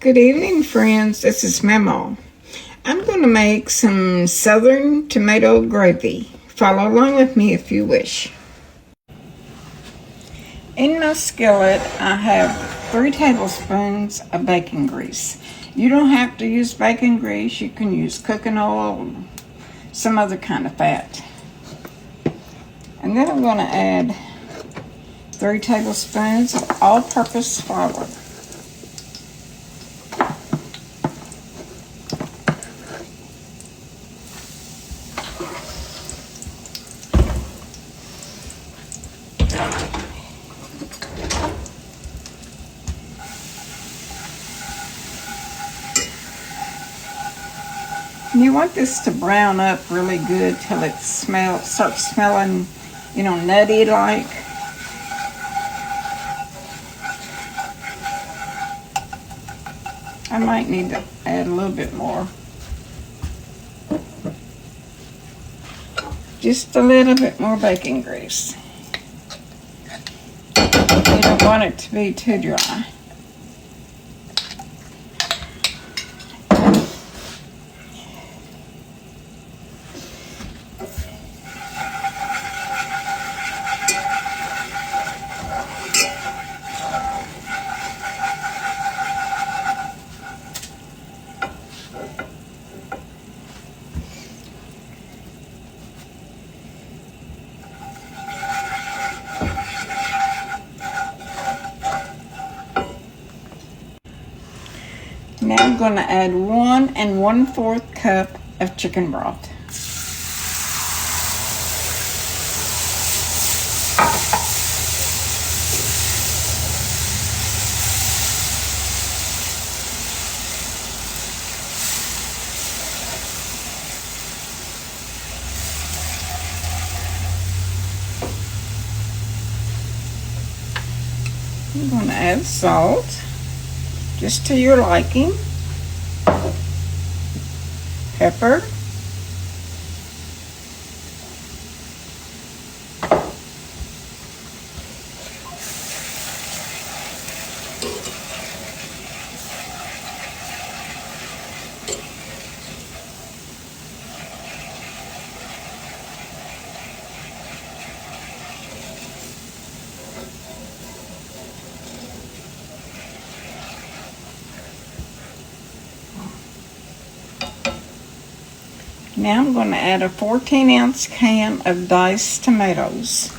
Good evening, friends. This is Mamaw. I'm going to make some southern tomato gravy. Follow along with me if you wish. In my skillet, I have 3 tablespoons of bacon grease. You don't have to use bacon grease. You can use cooking oil, some other kind of fat. And then I'm going to add 3 tablespoons of all-purpose flour. And you want this to brown up really good till it starts smelling, nutty like. I might need to add a little bit more. Just a little bit more bacon grease. You don't want it to be too dry. Now I'm going to add 1 1/4 cup of chicken broth. I'm going to add salt, just to your liking, pepper, Now I'm going to add a 14-ounce can of diced tomatoes.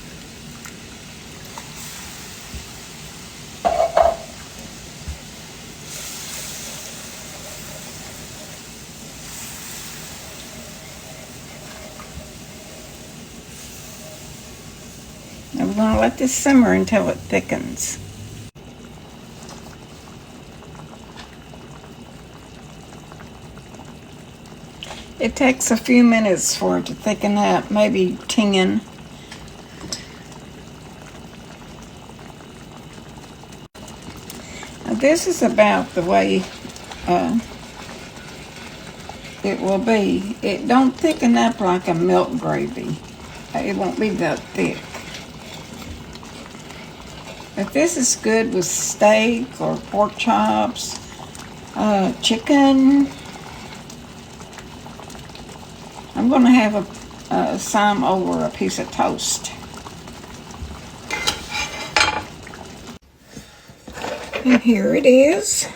Now we're going to let this simmer until it thickens. It takes a few minutes for it to thicken up, maybe 10. Now this is about the way it will be. It don't thicken up like a milk gravy. It won't be that thick. But this is good with steak or pork chops, chicken. I'm going to have some over a piece of toast. And here it is.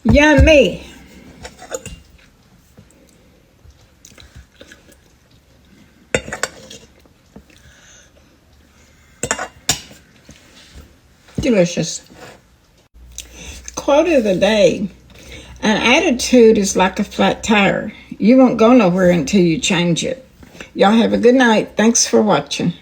Yummy. Delicious. Quote of the day: an attitude is like a flat tire. You won't go nowhere until you change it. Y'all have a good night. Thanks for watching.